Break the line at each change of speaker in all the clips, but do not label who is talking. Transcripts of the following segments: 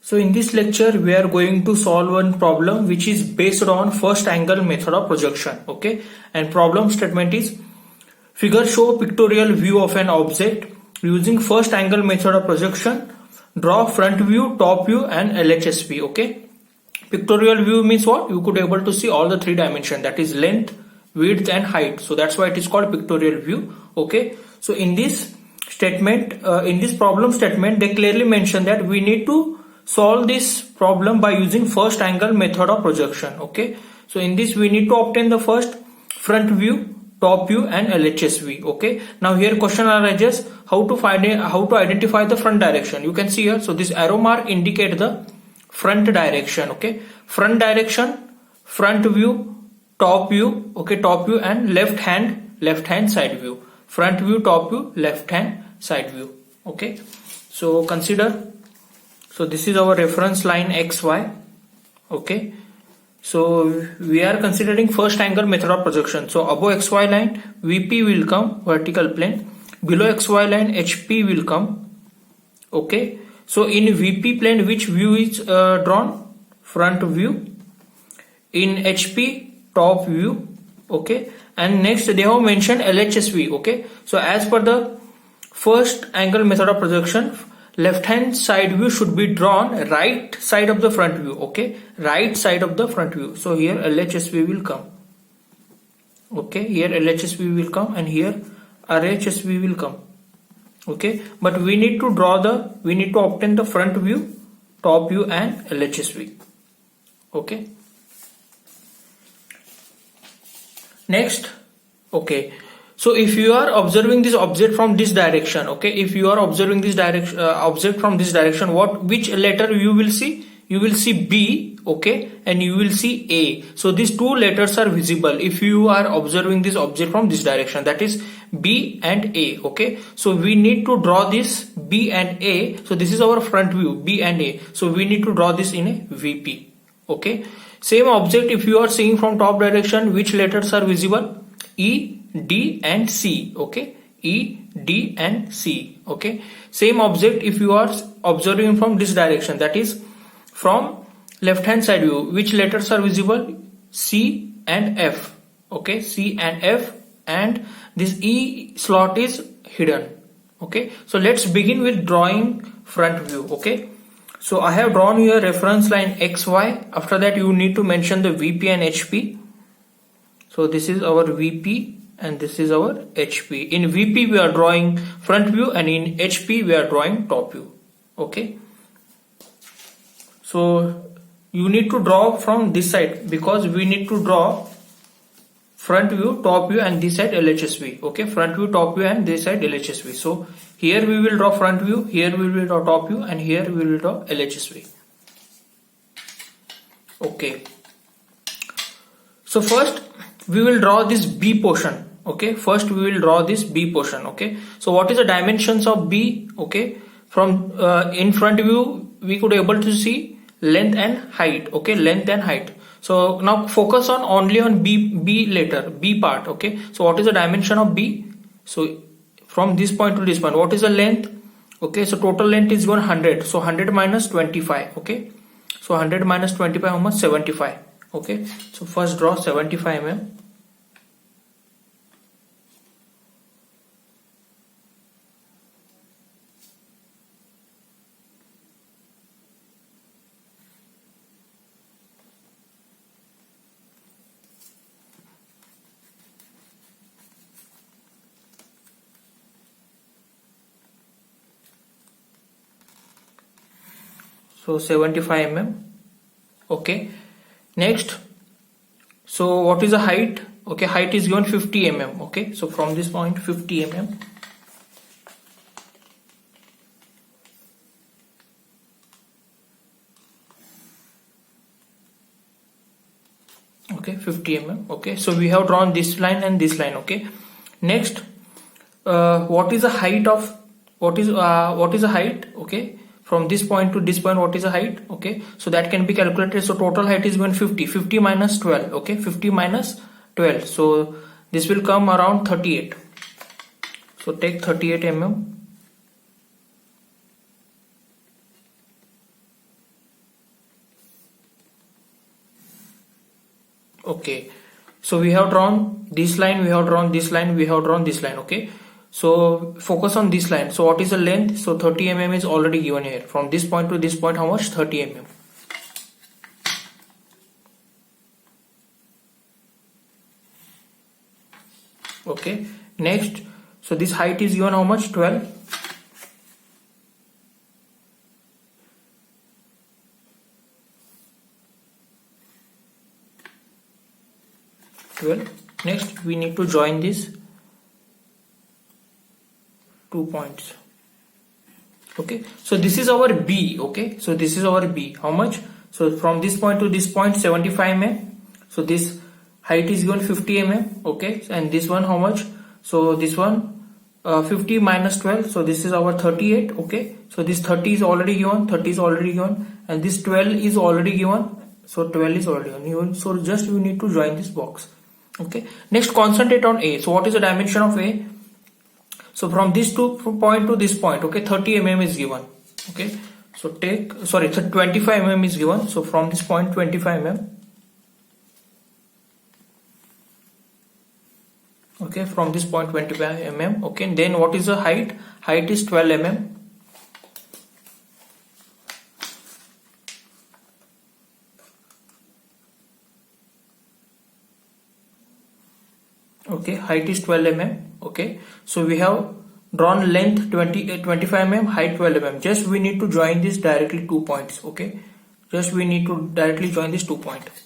So in this lecture, we are going to solve one problem which is based on first angle method of projection. Okay, and problem statement is: figure show pictorial view of an object using first angle method of projection. Draw front view, top view, and LHSV. Okay, pictorial view means what? You could able to see all the three dimensions, that is length, width, and height. So that's why it is called pictorial view. Okay, so in this statement, in this problem statement, they clearly mention that we need to solve this problem by using first angle method of projection. Okay, so in this we need to obtain the first front view, top view, and LHSV. Okay, now here question arises how to identify the front direction. You can see here, so this arrow mark indicate the front direction. Okay, front direction, front view, top view. Okay, top view, and left hand side view. Front view, top view, left hand side view. Okay, so consider, so this is our reference line XY. Okay, so we are considering first angle method of projection. So above XY line, VP will come vertical plane. Below XY line, HP will come. Okay, so in VP plane, which view is drawn? Front view. In HP, top view. Okay, and next they have mentioned LHSV. Okay, so as per the first angle method of projection, left hand side view should be drawn right side of the front view. Okay, right side of the front view. So here LHSV will come. Okay, here LHSV will come, and here RHSV will come. Okay, but we need to obtain the front view, top view, and LHSV. Okay, next. Okay, so if you are observing this object from this direction, okay, if you are observing this direction, object from this direction, which letter you will see? You will see B, okay, and you will see A. So these two letters are visible if you are observing this object from this direction, that is B and A. Okay, so we need to draw this B and A. So this is our front view, B and A. So we need to draw this in a VP. Okay, same object if you are seeing from top direction, which letters are visible? E, D, and C. Okay, E, D, and C. Okay, same object if you are observing from this direction, that is from left hand side view, which letters are visible? C and F. Okay, C and F, and this E slot is hidden. Okay, so let's begin with drawing front view. Okay, so I have drawn here reference line XY. After that you need to mention the VP and HP. So this is our VP and this is our HP. In VP we are drawing front view, and in HP we are drawing top view. Okay, so you need to draw from this side because we need to draw front view, top view, and this side LHSV. Okay, front view, top view, and this side LHSV. So here we will draw front view, here we will draw top view, and here we will draw LHSV. Okay, so first we will draw this B portion. Okay, first we will draw this B portion. Okay, so what is the dimensions of B? Okay, from in front view we could able to see length and height. Okay, length and height. So now focus on only on B letter, B part. Okay, so what is the dimension of B? So from this point to this point, what is the length? Okay, so total length is 100. So 100 minus 25. Okay, so 100 minus 25, how much? 75. Okay, so first draw 75 mm. So 75 mm. Okay, next, so what is the height? Okay, height is given 50 mm. Okay, so from this point 50 mm. Okay, 50 mm. Okay, so we have drawn this line and this line. Okay, next, what is the height of what is the height? Okay, from this point to this point, what is the height? Okay, so that can be calculated. So total height is 150. 50 minus 12. Okay, 50 minus 12. So this will come around 38. So take 38 mm. Okay, so we have drawn this line, we have drawn this line, we have drawn this line. Okay, so focus on this line. So what is the length? So 30 mm is already given here. From this point to this point, how much? 30 mm. Okay, next, so this height is given how much? 12. 12. Next, we need to join these 2 points. Okay, so this is our B. Okay, so this is our B. How much? So from this point to this point, 75 mm. So this height is given 50 mm. Okay, and this one how much? So this one 50 minus 12. So this is our 38. Okay, so this 30 is already given. 30 is already given, and this 12 is already given. So 12 is already given. So just we need to join this box. Okay, next concentrate on A. So what is the dimension of A? So from this point to this point, okay, 30 mm is given. Okay, so 25 mm is given. So from this point 25 mm. Okay, from this point 25 mm. Okay, and then what is the height? Height is 12 mm. Okay, height is 12 mm. Okay, so we have drawn length 25 mm, height 12 mm. Just we need to join this directly 2 points. Okay, just we need to directly join this 2 points.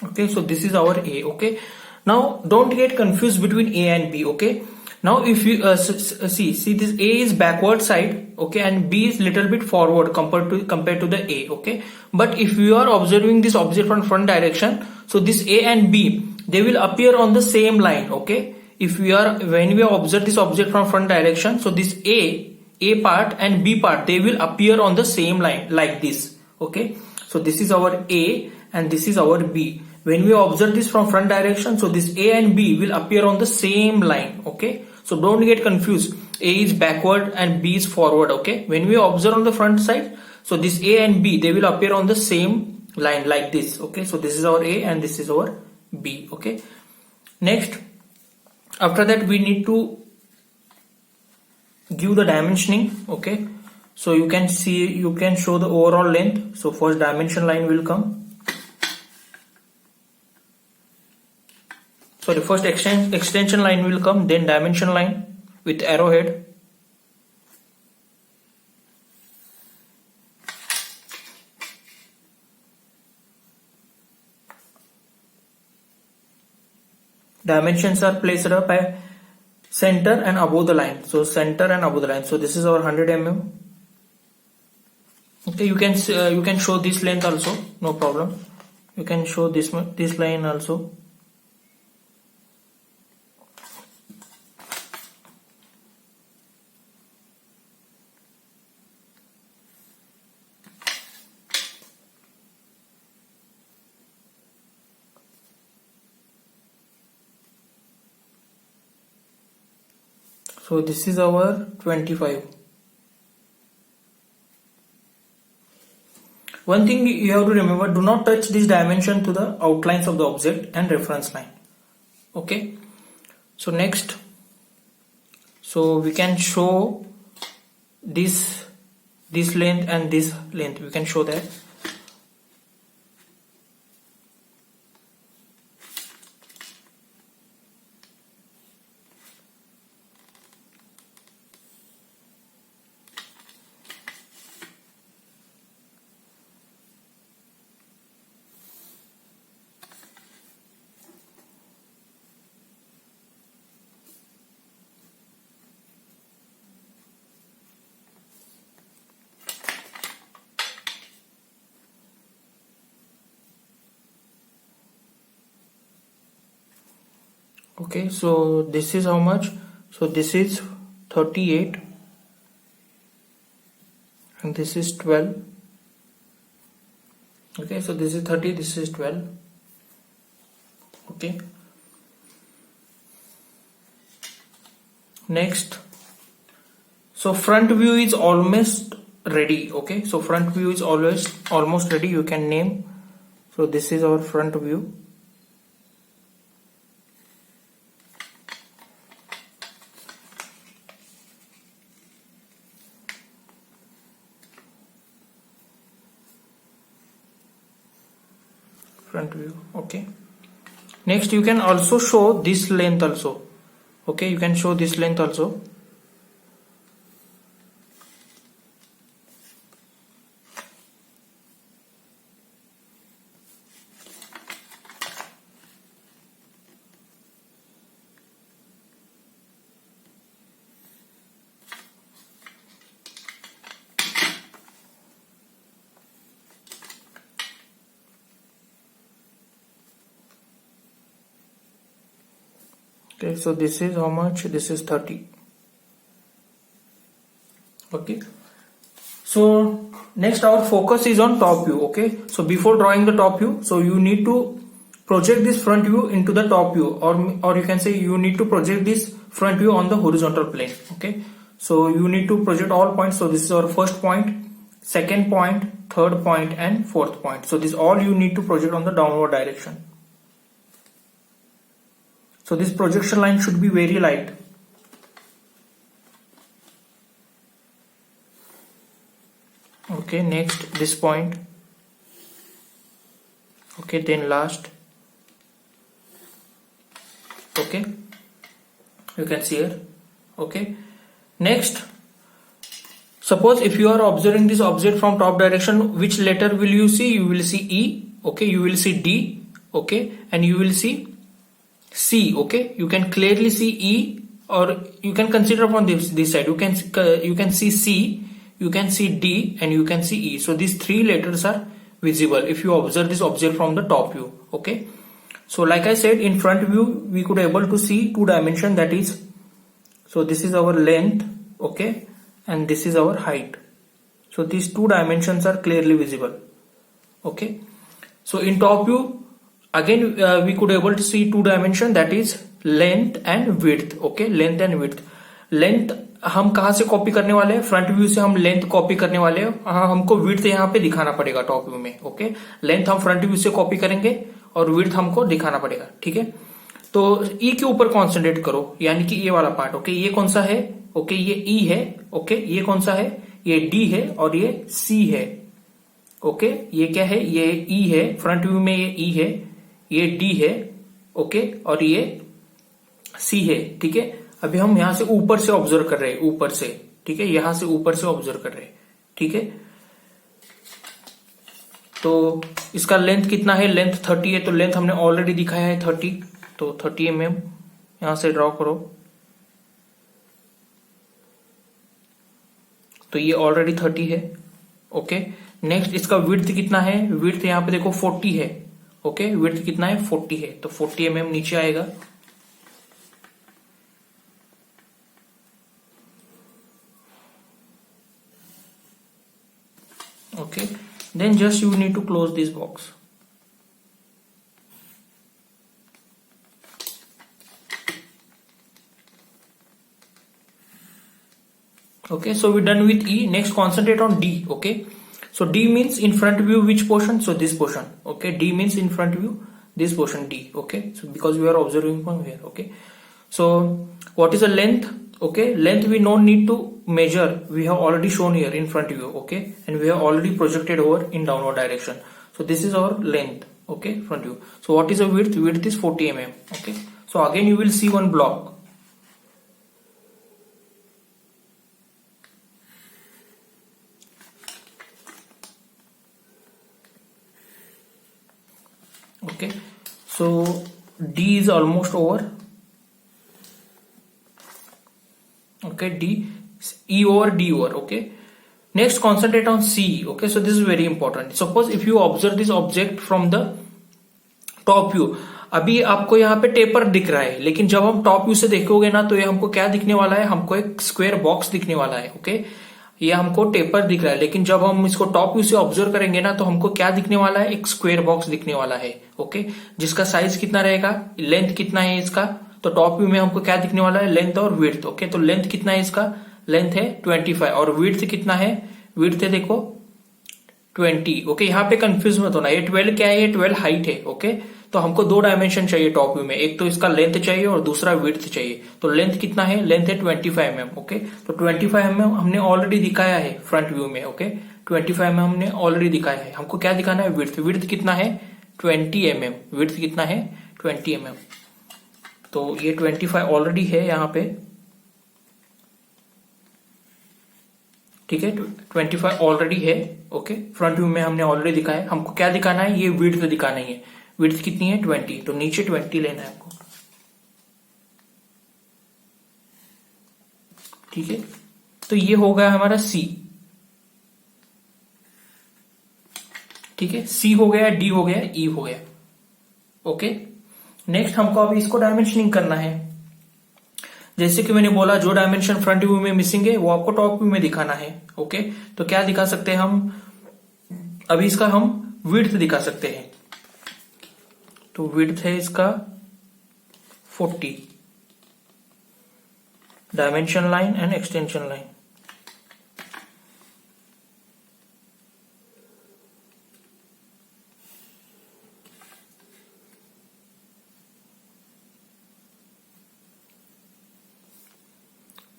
Okay, so this is our A. Okay, now don't get confused between A and B. Okay, now if you see this A is backward side, okay, and B is little bit forward compared to the A. Okay, but if you are observing this object from front direction, so this A and B, they will appear on the same line. Okay, when we observe this object from front direction, so this A part and B part, they will appear on the same line like this. Okay, so this is our A and this is our B. When we observe this from front direction, so this A and B will appear on the same line. Okay, so don't get confused. A is backward and B is forward. Okay, when we observe on the front side, so this A and B, they will appear on the same line like this. Okay, so this is our A and this is our B. Okay, next, after that we need to give the dimensioning. Okay, so you can show the overall length. So first dimension line will come. So the first extension line will come, then dimension line with arrowhead. Dimensions are placed up by center and above the line. So center and above the line. So this is our 100 mm. Okay, you can show this length also, no problem. You can show this line also. So this is our 25. One thing you have to remember, do not touch this dimension to the outlines of the object and reference line. Okay. So next, so we can show this length and this length. We can show that. Okay, so this is how much? So this is 38 and this is 12. Okay, so this is 30, this is 12. Okay, next, So front view is almost ready. Okay, so front view is almost ready. You can name. So this is our front view. Front view. Okay, next you can also show this length also. Okay, you can show this length also. Okay, so this is how much? This is 30. Okay, so next our focus is on top view. Okay, so before drawing the top view, so you need to project this front view into the top view, or you can say you need to project this front view on the horizontal plane. Okay, so you need to project all points. So this is our first point, second point, third point, and fourth point. So this all you need to project on the downward direction. So this projection line should be very light. Okay, next this point. Okay, then last. Okay, you can see here. Okay, next, suppose if you are observing this object from top direction, which letter will you see? You will see E. Okay, you will see D. Okay, and you will see C. Okay, you can clearly see E, or you can consider from this side. You can see C, you can see D, and you can see E. So these three letters are visible if you observe this object from the top view. Okay, so like I said, in front view we could able to see two dimension, that is, so this is our length. Okay, and this is our height. So these two dimensions are clearly visible. Okay, so in top view again we could able to see two dimension, that is length and width. Okay, length and width. Length हम कहां से copy करने वाले हैं? Front view से हम length copy करने वाले हैं. हाँ, हमको विड्थ यहाँ पे दिखाना पड़ेगा टॉप व्यू में. ओके, लेंथ हम फ्रंट व्यू से कॉपी करेंगे और विड्थ हमको दिखाना पड़ेगा. ठीक है, तो ई के ऊपर कॉन्सेंट्रेट करो, यानी कि ये वाला पार्ट. ओके, ये कौन सा है? ओके, ये ई है. ओके, ये कौन सा है? ये डी है और ये सी है. ओके, ये क्या है? ये ई है. फ्रंट व्यू में ये ई है, ये डी है. ओके, और ये सी है. ठीक है, अभी हम यहां से ऊपर से ऑब्जर्व कर रहे हैं, ऊपर से. ठीक है, यहां से ऊपर से ऑब्जर्व कर रहे हैं. ठीक है, तो इसका लेंथ कितना है? लेंथ 30 है. तो लेंथ हमने ऑलरेडी दिखाया है 30. तो 30 mm यहां से ड्रॉ करो. तो ये ऑलरेडी 30 है. ओके, नेक्स्ट इसका विड्थ कितना है? विड्थ यहां पे देखो 40 है. ओके, विड्थ कितना है? 40 है. तो 40 mm नीचे आएगा. Okay, then just you need to close this box. Okay, so we're done with E. Next, concentrate on D. Okay, so D means in front view which portion? So this portion. Okay, D means in front view this portion D. Okay, so because we are observing from here. Okay, so what is the length? Okay, length we don't need to measure, we have already shown here in front view. Okay, and we have already projected over in downward direction. So this is our length. Okay, front view. So what is the width? Width is 40 mm. Okay, so again you will see one block. Okay, so D is almost over. Okay, D, E over, D over. Okay, next concentrate on C. Okay, so this is very important. Suppose if you observe this object from the top view, अभी आपको यहाँ पे taper दिख रहा है, लेकिन जब हम टॉप व्यू से देखोगे ना, तो ये हमको क्या दिखने वाला है? हमको एक स्क्वायर बॉक्स दिखने वाला है. ओके, ये हमको टेपर दिख रहा है, लेकिन जब हम इसको टॉप व्यू से ऑब्जर्व करेंगे ना, तो हमको क्या दिखने वाला है? एक स्क्वायर बॉक्स दिखने वाला है. ओके, जिसका साइज कितना रहेगा? लेंथ कितना है इसका? तो टॉप व्यू में हमको क्या दिखने वाला है? लेंथ और विड्थ. ओके, तो लेंथ कितना है इसका? लेंथ है 25 और विड्थ कितना है, विड्थ है देखो 20। ओके, यहाँ पे कंफ्यूज मत होना, ये 12 क्या है, ये 12 हाइट है। ओके, तो हमको दो डायमेंशन चाहिए टॉप व्यू में, एक तो इसका लेंथ चाहिए और दूसरा विड्थ चाहिए। तो लेंथ कितना है, लेंथ है 25 mm। ओके, तो 25 mm हमने ऑलरेडी दिखाया है फ्रंट व्यू में। ओके, 25 mm हमने ऑलरेडी दिखाया है। हमको क्या दिखाना है, विड्थ। विड्थ कितना है 20 mm, विड्थ कितना है 20 mm। तो ये 25 ऑलरेडी है यहाँ पे, ठीक है, 25 ऑलरेडी है। ओके, फ्रंट व्यू में हमने ऑलरेडी दिखाया। हमको क्या दिखाना है, ये विड्थ दिखाना ही है। विड्थ कितनी है 20, तो नीचे 20 लेना है आपको, ठीक है। तो ये हो गया हमारा सी, ठीक है, सी हो गया, डी हो गया, ई हो गया। ओके, नेक्स्ट हमको अभी इसको डायमेंशनिंग करना है। जैसे कि मैंने बोला, जो डायमेंशन फ्रंट व्यू में मिसिंग है वो आपको टॉप व्यू में दिखाना है। ओके, तो क्या दिखा सकते हैं हम, अभी इसका हम विड्थ दिखा सकते हैं। तो विड्थ है इसका 40, dimension line and extension line.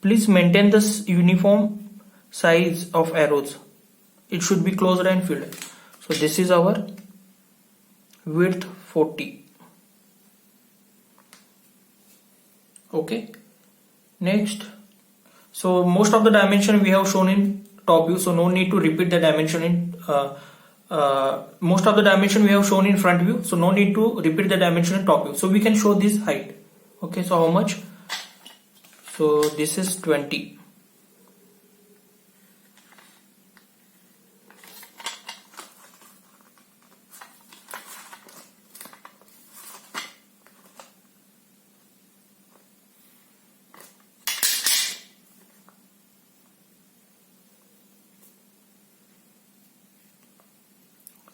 Please maintain this uniform size of arrows. It should be closed and filled. So this is our width 40. Okay. Next. So most of the dimension we have shown in top view. So no need to repeat the dimension in most of the dimension we have shown in front view. So no need to repeat the dimension in top view. So we can show this height. Okay. So how much? So this is 20.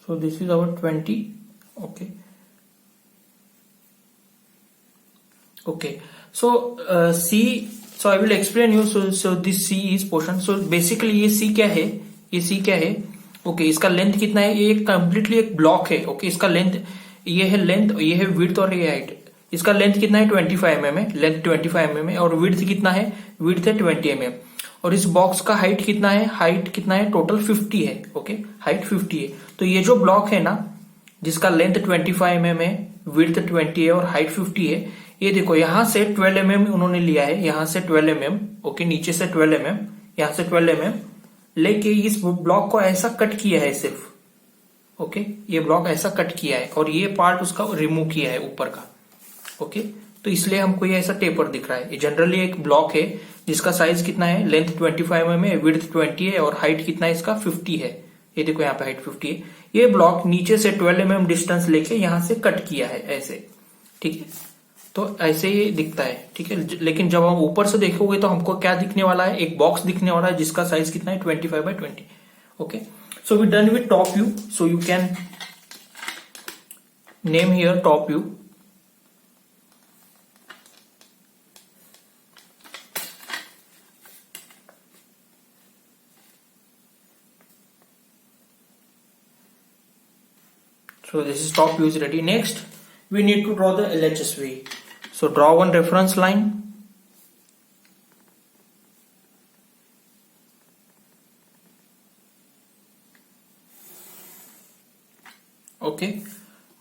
So this is our 20. Okay. Okay. So C. So I will explain you. So this C is portion. So basically ये C क्या है? ये C क्या है? Okay, इसका length कितना है? ये कम्प्लीटली एक ब्लॉक है। ओके, इसका लेंथ ये है, लेंथ ये है, विड्थ और ये हाइट। इसका लेंथ कितना है 25 mm है, लेंथ 25 mm है, और विड्थ कितना है, विड्थ है 20 mm। और इस बॉक्स का हाइट कितना है, हाइट कितना है, टोटल 50 है। ओके, हाइट 50 है। तो ये जो ब्लॉक है ना, जिसका लेंथ 25 mm है, विड्थ 20 है और हाइट 50 है, ये देखो यहां से 12 mm उन्होंने लिया है, यहां से 12 mm। ओके, नीचे से 12 mm, यहां से 12 mm लेके इस ब्लॉक को ऐसा कट किया है सिर्फ। ओके, ये ब्लॉक ऐसा कट किया है और ये पार्ट उसका रिमूव किया है ऊपर का। ओके, तो इसलिए हमको ये ऐसा टेपर दिख रहा है। ये जनरली एक ब्लॉक है जिसका साइज कितना है, लेंथ 25 mm है, विड्थ 20 है और हाइट कितना है इसका 50 है। ये देखो यहाँ पे हाइट 50 है। ये ब्लॉक नीचे से 12 mm डिस्टेंस लेके यहां से कट किया है ऐसे, ठीक है। तो ऐसे ही दिखता है, ठीक है। लेकिन जब हम ऊपर से देखोगे तो हमको क्या दिखने वाला है, एक बॉक्स दिखने वाला है जिसका साइज कितना है 25/20। Okay, so we done with top view. So you can name here top view. So this is top view is ready. Next, we need to draw the LHSV. So draw one reference line. Okay,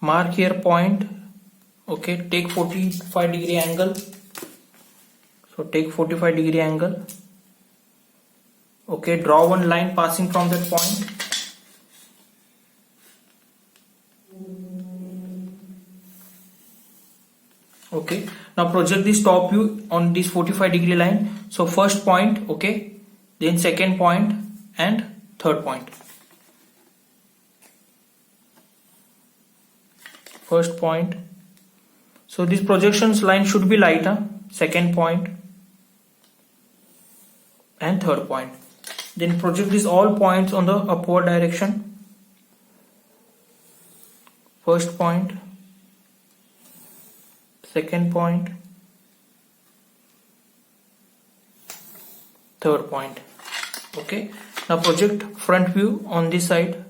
mark here point. Okay, take 45-degree angle. So take 45-degree angle. Okay, draw one line passing from that point. Okay, now project this top view on this 45-degree line. So first point, okay, then second point and third point. First point. So this projections line should be light, second point and third point. Then project these all points on the upward direction. First point, second point, third point. Okay, now project front view on this side.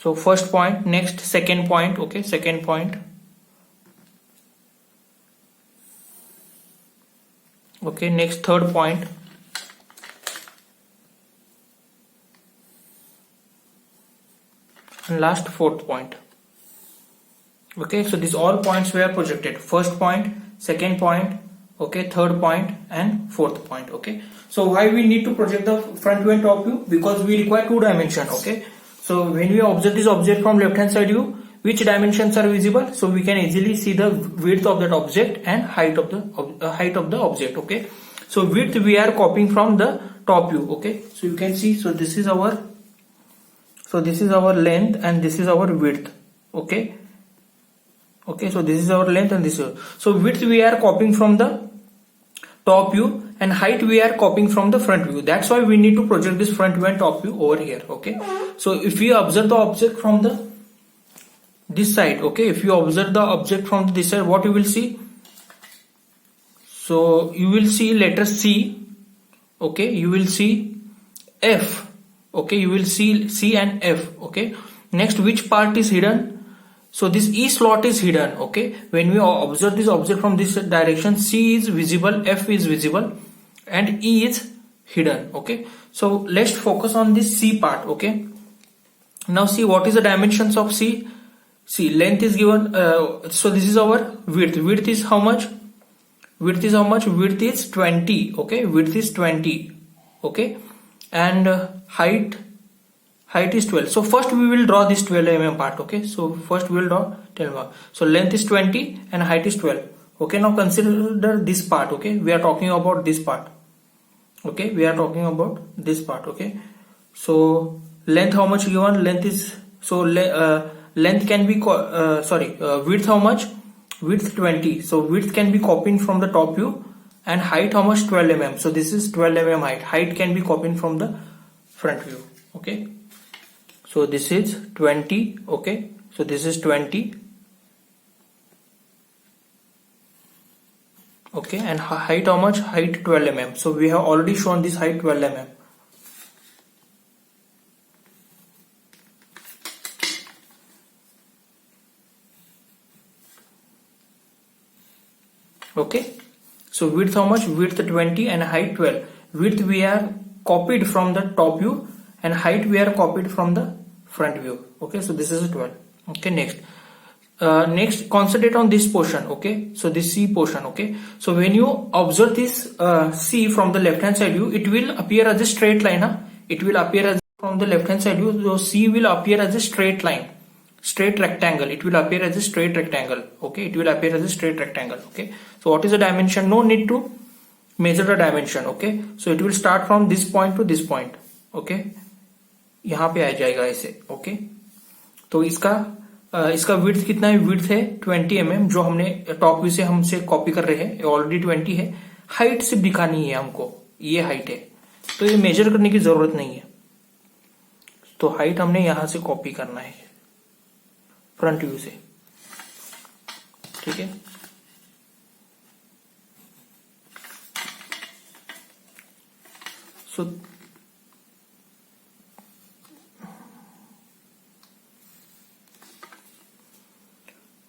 So first point, next second point. Okay, second point. Okay, next third point. And last fourth point. Okay, so these all points were projected. First point, second point, okay, third point and fourth point. Okay, so why we need to project the front view and top view? Because we require two dimension. Okay, so when we observe this object from left hand side view, which dimensions are visible? So we can easily see the width of that object and height of the object. Okay, so width we are copying from the top view. Okay, so you can see, so this is our length and this is our width. Okay, so this is our length and this is, so width we are copying from the top view and height we are copying from the front view. That's why we need to project this front view and top view over here. Okay, so if we observe the object from this side, okay, if you observe the object from this side, what you will see? So you will see letter C. Okay, you will see F. Okay, you will see C and F. Okay, next which part is hidden? So this E slot is hidden. Okay, when we observe this object from this direction, C is visible, F is visible and E is hidden. Okay, so let's focus on this C part. Okay, now see what is the dimensions of C. See, length is given, so this is our width. Width is how much? Width is how much? Width is 20. Okay, width is 20. Okay, and height is 12. So first we will draw this 12 mm part. Okay, so first we will draw 12 mm. So length is 20 and height is 12. Okay, now consider this part. Okay, we are talking about this part. Okay, we are talking about this part. Okay, so length how much given? Length is, so length can be width how much? Width 20. So width can be copied from the top view and height how much? 12 mm. So this is 12 mm height. Height can be copied from the front view. Okay, so this is 20. Okay, so this is 20. Okay, and height how much? Height 12 mm. So we have already shown this height 12 mm. Okay, so width how much? Width 20 and height 12. Width we are copied from the top view and height we are copied from the front view. Okay, so this is 12. Okay, next concentrate on this portion. Okay, so this C portion. Okay, so when you observe this C from the left hand side view, it will appear as a straight line. Huh? It will appear as, from the left hand side view, so C will appear as a straight line, straight rectangle. It will appear as a straight rectangle. Okay, it will appear as a straight rectangle. Okay, so what is the dimension? No need to measure the dimension. Okay, so it will start from this point to this point. Okay, यहाँ पे आ जाएगा ऐसे. Okay, तो इसका width कितना है? Width है 20 mm, जो हमने टॉप व्यू से हमसे कॉपी कर रहे हैं, ऑलरेडी 20 है. हाइट सिर्फ दिखानी है हमको, ये हाइट है, तो ये मेजर करने की जरूरत नहीं है. तो हाइट हमने यहां से कॉपी करना है फ्रंट व्यू से. ठीक है, सो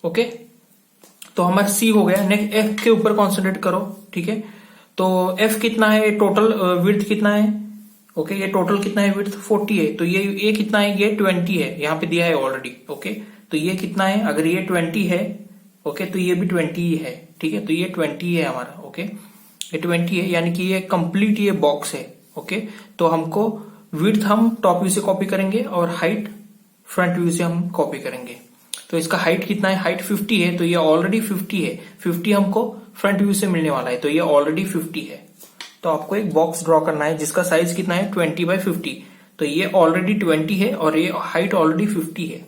ओके, तो हमारा सी हो गया. नेक्स्ट एफ के ऊपर कॉन्सेंट्रेट करो. ठीक है, तो एफ कितना है? टोटल विड्थ कितना है? ओके, ये टोटल कितना है? विड्थ 40 है. तो ये कितना है? ये 20 है, यहाँ पे दिया है ऑलरेडी. ओके, तो ये कितना है? अगर ये 20 है, ओके, तो ये भी 20 ही है. ठीक है, तो ये 20 है हमारा. ओके, ये 20 है, यानी कि ये कंप्लीट ये बॉक्स है. ओके, तो हमको विड्थ हम टॉप व्यू से कॉपी करेंगे और हाइट फ्रंट व्यू से हम कॉपी करेंगे. तो इसका हाइट कितना है? हाइट 50 है, तो ये ऑलरेडी 50 है. 50 हमको फ्रंट व्यू से मिलने वाला है, तो ये ऑलरेडी 50 है. तो आपको एक बॉक्स ड्रॉ करना है जिसका साइज कितना है? 20x50. तो ये ऑलरेडी 20 है और ये हाइट ऑलरेडी 50 है.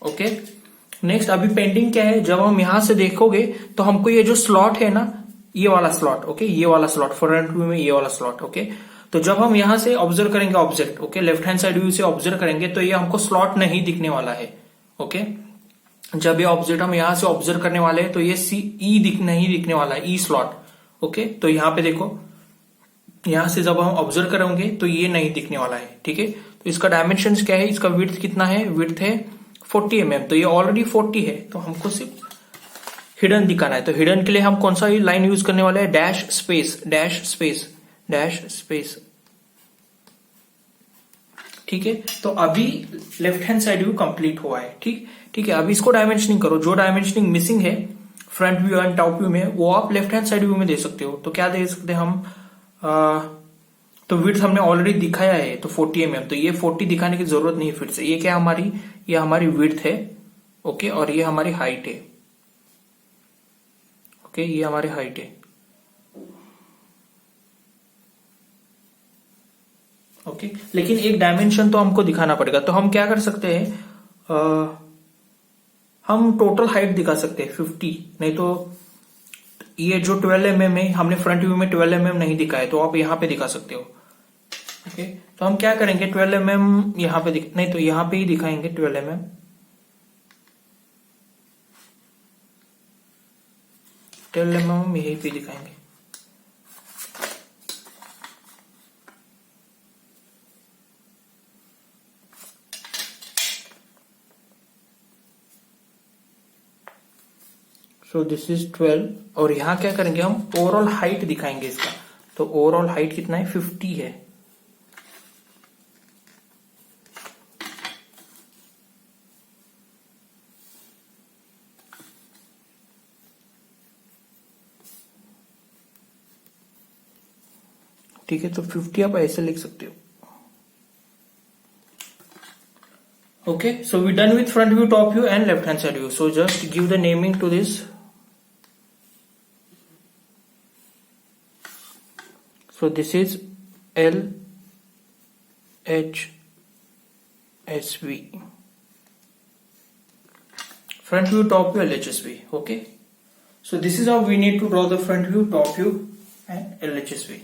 ओके, नेक्स्ट अभी पेंडिंग क्या है, जब हम यहां से देखोगे तो हमको ये जो स्लॉट है ना, ये वाला स्लॉट, ओके, ये वाला स्लॉट फ्रंट व्यू में, ये वाला स्लॉट, ओके। तो जब हम यहां से ऑब्जर्व करेंगे object, okay, left hand side view से ऑब्जर्व करेंगे तो ये हमको स्लॉट नहीं दिखने वाला है, ओके। जब ये ऑब्जेक्ट हम यहां से ऑब्जर्व करने वाले हैं तो ये नहीं दिखने वाला है, ई स्लॉट, ओके। तो यहां पे देखो, यहां से जब हम ऑब्जर्व करेंगे तो ये नहीं दिखने वाला है, ठीक है। तो इसका डायमेंशन क्या है, इसका विड्थ कितना है, विड्थ है 40 mm, तो ये ऑलरेडी 40 है, तो हमको सिर्फ हिडन दिखाना है। तो हिडन के लिए हम कौन सा लाइन यूज करने वाले हैं, dash space, dash space, dash space, ठीक है। तो अभी left hand side view complete हुआ है, ठीक है। अभी इसको डायमेंशनिंग करो, जो डायमेंशनिंग मिसिंग है front view and top view में, वो आप लेफ्ट हैंड साइड व्यू में दे सकते हो। तो क्या दे सकते हैं हम, तो विड्थ हमने ऑलरेडी दिखाया है, तो 40 mm, तो ये 40 दिखाने की जरूरत नहीं है फिर से। ये क्या हमारी, ये हमारी विड्थ है, ओके, और ये हमारी हाइट है, ओके, ये हमारी हाइट है, ओके। लेकिन एक डायमेंशन तो हमको दिखाना पड़ेगा, तो हम क्या कर सकते हैं, हम टोटल हाइट दिखा सकते हैं 50, नहीं तो ये जो 12 mm है, हमने फ्रंट व्यू में 12 mm नहीं दिखाया, तो आप यहां पे दिखा सकते हो, ओके। तो हम क्या करेंगे, 12 mm यहां पे नहीं तो यहां पे ही दिखाएंगे 12 mm, 12 mm यहीं पे दिखाएंगे, सो दिस इज 12, और यहां क्या करेंगे, हम ओवरऑल हाइट दिखाएंगे इसका। तो ओवरऑल हाइट कितना है, 50 है, ठीक है। तो 50 आप ऐसे लिख सकते हो, okay. So we done with front view, top view and left hand side view. So just give the naming to this. So this is LHSV, front view, top view, LHSV, okay. So this is how we need to draw the front view, top view and LHSV.